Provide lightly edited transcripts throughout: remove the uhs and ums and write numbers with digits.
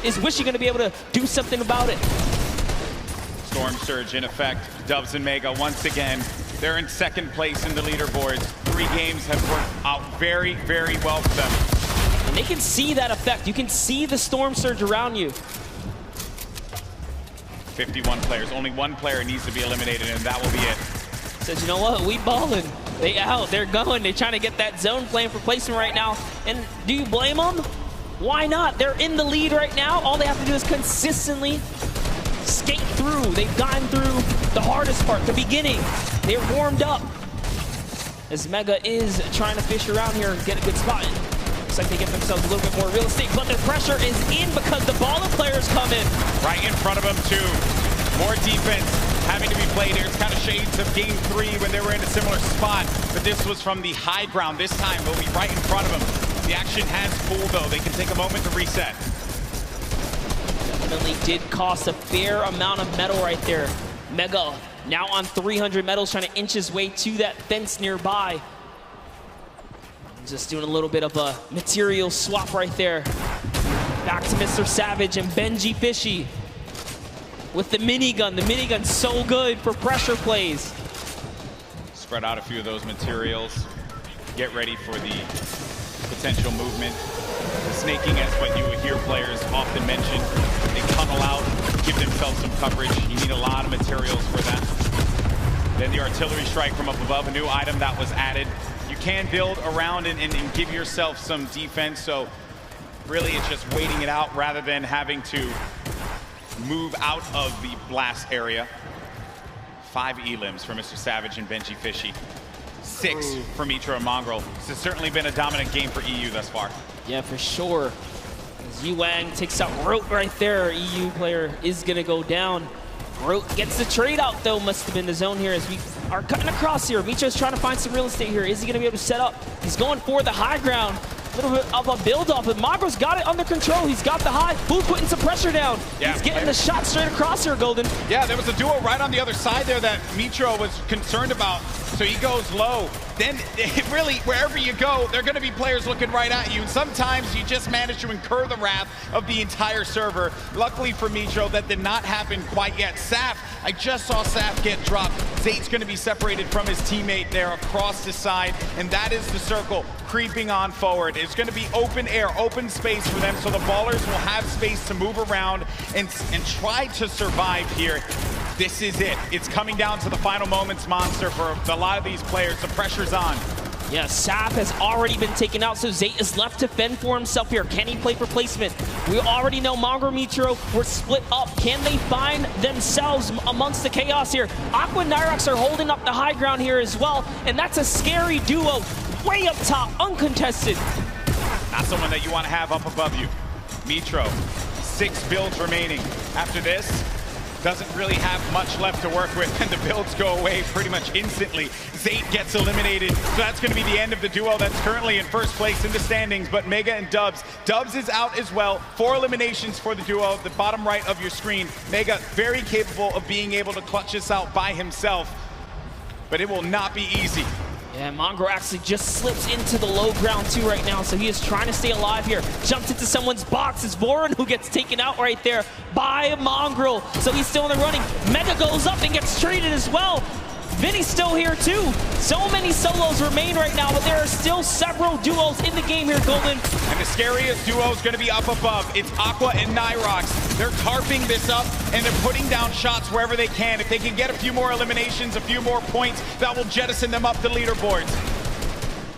is wishing to be able to do something about it. Storm Surge in effect. Dubs and Mega once again. They're in second place in the leaderboards. 3 games have worked out very, very well for them. And they can see that effect. You can see the Storm Surge around you. 51 players. Only 1 player needs to be eliminated, and that will be it. Says, you know what? We balling. They out. They're going. They're trying to get that zone plan for placement right now. And do you blame them? Why not? They're in the lead right now. All they have to do is consistently skate through. They've gotten through the hardest part, the beginning. They're warmed up. As Mega is trying to fish around here and get a good spot in. Looks like they get themselves a little bit more real estate, but the pressure is in because the baller players come in. Right in front of them, too. More defense having to be played here. It's kind of shades of game 3 when they were in a similar spot, but this was from the high ground. This time, they'll be right in front of them. The action has cooled, though. They can take a moment to reset. Definitely did cost a fair amount of metal right there. Mega now on 300 metals, trying to inch his way to that fence nearby. Just doing a little bit of a material swap right there. Back to Mr. Savage and Benji Fishy with the minigun. The minigun's so good for pressure plays. Spread out a few of those materials. Get ready for the potential movement. The snaking is what you would hear players often mention. They tunnel out, give themselves some coverage. You need a lot of materials for that. Then the artillery strike from up above, a new item that was added. You can build around and give yourself some defense, so really it's just waiting it out rather than having to move out of the blast area. 5 elims for Mr. Savage and Benji Fishy. 6 for Mitra and Mongrel. This has certainly been a dominant game for EU thus far. Yeah, for sure. As Yuang takes out Rote right there, EU player is gonna go down. Rote gets the trade out though, must have been the zone here as we are cutting across here. Mitra's trying to find some real estate here. Is he gonna be able to set up? He's going for the high ground. A little bit of a build-off, but Mongrel's got it under control. He's got the high. Who's putting some pressure down? Yeah, he's getting the shot straight across here, Golden. Yeah, there was a duo right on the other side there that Mitra was concerned about, so he goes low. Then, really, wherever you go, there are going to be players looking right at you, and sometimes you just manage to incur the wrath of the entire server. Luckily for Mitra, that did not happen quite yet. Saf, I just saw Saf get dropped. Zate's going to be separated from his teammate there across the side, and that is the circle creeping on forward. It's going to be open air, open space for them, so the ballers will have space to move around and try to survive here. This is it. It's coming down to the final moments, Monster, for a lot of these players. The pressure's on. Yeah, Sap has already been taken out, so Zate is left to fend for himself here. Can he play for placement? We already know Mongrel Metro were split up. Can they find themselves amongst the chaos here? Aqua and Nyhrox are holding up the high ground here as well, and that's a scary duo. Way up top, uncontested. Not someone that you want to have up above you. Metro, 6 builds remaining. After this, doesn't really have much left to work with, and the builds go away pretty much instantly. Zate gets eliminated, so that's going to be the end of the duo that's currently in first place in the standings, but Mega and Dubs. Dubs is out as well. 4 eliminations for the duo at the bottom right of your screen. Mega very capable of being able to clutch this out by himself, but it will not be easy. Yeah, Mongrel actually just slips into the low ground too right now, so he is trying to stay alive here. Jumps into someone's box. It's Voron who gets taken out right there by Mongrel, so he's still in the running. Mega goes up and gets traded as well. Vinny's still here too. So many solos remain right now, but there are still several duos in the game here, Golden. And the scariest duo is going to be up above. It's Aqua and Nyhrox. They're tarping this up, and they're putting down shots wherever they can. If they can get a few more eliminations, a few more points, that will jettison them up the leaderboards.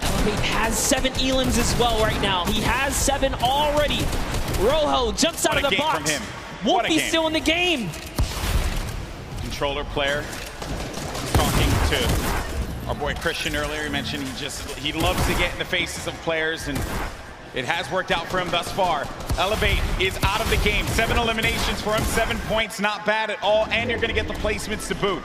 Elevate has 7 elims as well right now. He has 7 already. Rojo jumps out of the box. From him. Wolfie's still in the game. Controller player. Talking to our boy Christian earlier, he mentioned he loves to get in the faces of players, and it has worked out for him thus far. Elevate is out of the game. 7 eliminations for him, 7 points, not bad at all, and you're going to get the placements to boot.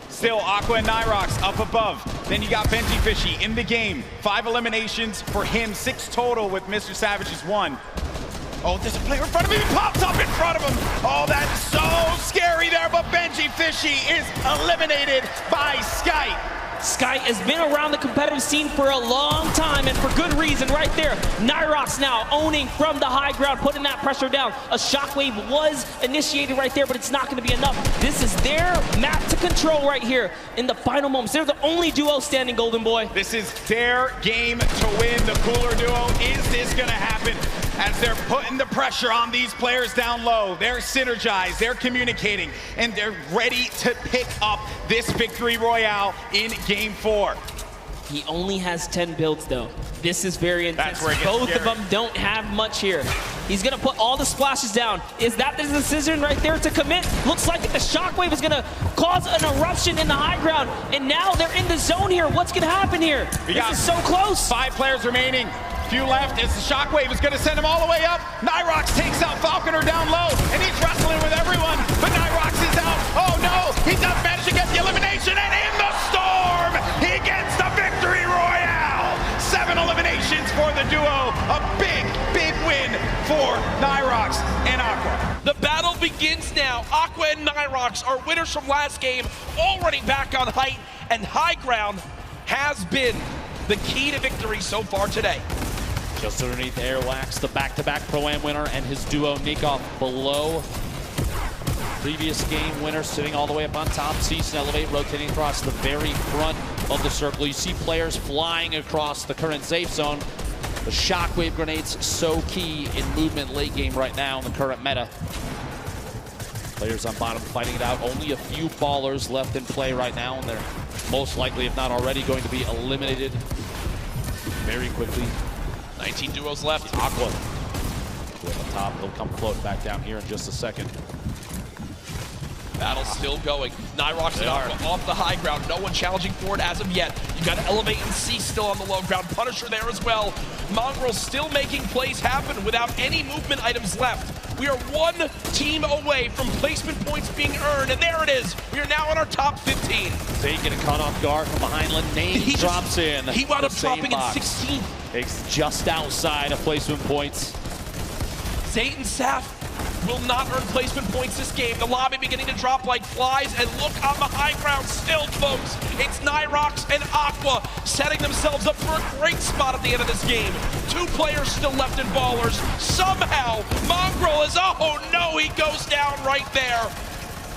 Still, Aqua and Nyhrox up above. Then you got Benji Fishy in the game. 5 eliminations for him, 6 total with Mr. Savage's 1. Oh, there's a player in front of him. He pops up in front of him. Oh, that's so scary there, but Benji Fishy is eliminated by Skype. Sky has been around the competitive scene for a long time, and for good reason right there. Nyhrox now owning from the high ground, putting that pressure down. A shockwave was initiated right there, but it's not going to be enough. This is their map to control right here in the final moments. They're the only duo standing, Golden Boy. This is their game to win, the Cooler duo. Is this going to happen? As they're putting the pressure on these players down low, they're synergized, they're communicating, and they're ready to pick up this victory royale in Game 4. He only has 10 builds, though. This is very intense. That's where it gets Both scary. of them don't have much here. He's going to put all the splashes down. Is that the decision right there to commit? Looks like the shockwave is going to cause an eruption in the high ground, and now they're in the zone here. What's going to happen here? This is so close. 5 players remaining. Few left as the shockwave is going to send him all the way up. Nyhrox takes out Falconer down low, and he's wrestling with everyone, but Nyhrox is out. Oh no, he does manage to get the elimination, and in the storm, he gets the victory royale. 7 eliminations for the duo. A big, big win for Nyhrox and Aqua. The battle begins now. Aqua and Nyhrox are winners from last game, already back on height, and high ground has been the key to victory so far today. Just underneath Airwax, the back-to-back Pro-Am winner, and his duo Nikoff below. Previous game winner sitting all the way up on top. Cease and Elevate rotating across the very front of the circle. You see players flying across the current safe zone. The shockwave grenades so key in movement late game right now in the current meta. Players on bottom fighting it out. Only a few ballers left in play right now, and they're most likely, if not already, going to be eliminated very quickly. 19 duos left. Aqua with the top. He'll come floating back down here in just a second. Battle still going. Nyhrox and Aqua off the high ground. No one challenging for it as of yet. You got Elevate and C still on the low ground. Punisher there as well. Mongrel still making plays happen without any movement items left. We are one team away from placement points being earned, and there it is. We are now in our top 15. Zayt getting caught off guard from behind. Lenane drops in. He wound up the same dropping in box. 16th. It's just outside of placement points. Zayt and Saf will not earn placement points this game. The lobby beginning to drop like flies, and look on the high ground still, folks. It's Nyhrox and Aqua setting themselves up for a great spot at the end of this game. 2 players still left in ballers. Somehow, Mongrel is, oh no, he goes down right there.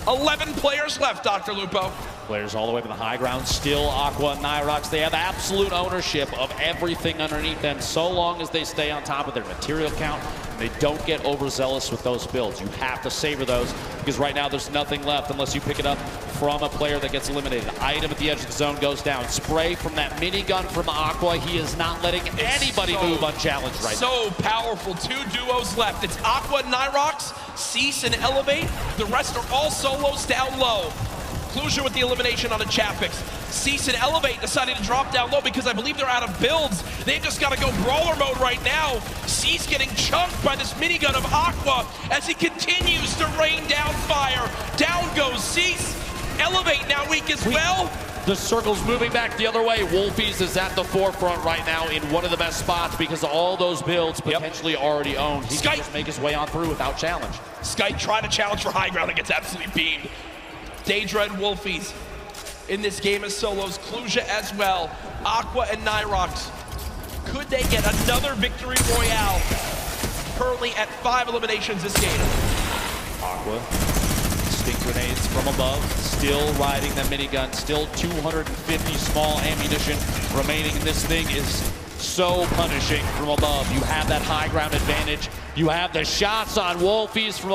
11 players left, Dr. Lupo. Players all the way to the high ground, still Aqua and Nyhrox. They have absolute ownership of everything underneath them so long as they stay on top of their material count. They don't get overzealous with those builds. You have to savor those because right now there's nothing left unless you pick it up from a player that gets eliminated. Item at the edge of the zone goes down. Spray from that minigun from Aqua. He is not letting anybody move unchallenged right now. So powerful. 2 duos left. It's Aqua and Nyhrox, Cease and Elevate. The rest are all solos down low. Conclusion with the elimination on a Chapix. Cease and Elevate deciding to drop down low because I believe they're out of builds. They've just got to go brawler mode right now. Cease getting chunked by this minigun of Aqua as he continues to rain down fire. Down goes Cease. Elevate now weak as well. The circle's moving back the other way. Wolfies is at the forefront right now in one of the best spots because of all those builds potentially already owned. He can just make his way on through without challenge. Skype trying to challenge for high ground and gets absolutely beamed. Daedra and Wolfies in this game as solos. Cluja as well. Aqua and Nyhrox. Could they get another victory royale? Currently at 5 eliminations this game. Aqua, stink grenades from above, still riding the minigun, still 250 small ammunition remaining. This thing is so punishing from above. You have that high ground advantage. You have the shots on Wolfies from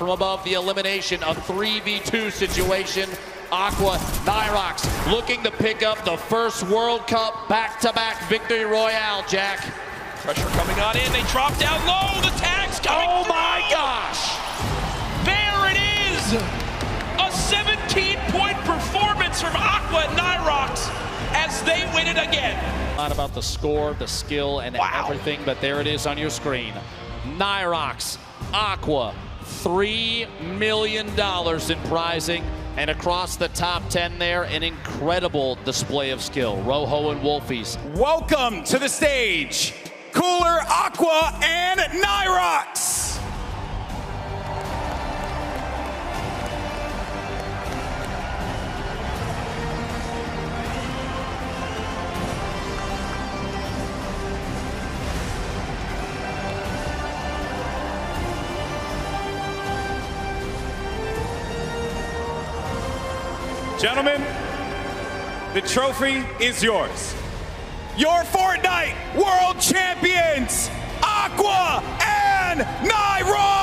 above the elimination, a 3v2 situation. Aqua, Nyhrox looking to pick up the first World Cup back-to-back victory royale, Jack. Pressure coming on in, they drop down low, the tag's coming Oh through. my gosh! There it is! A 17-point performance from Aqua and Nyhrox as they win it again. Not about the score, the skill, and everything, but there it is on your screen. Nyhrox, Aqua, $3 million in prizing, and across the top 10 there, an incredible display of skill. Rojo and Wolfies. Welcome to the stage, Cooler, Aqua, and Nyhrox. Gentlemen, the trophy is yours. Your Fortnite World Champions, Aqua and Nyhrox!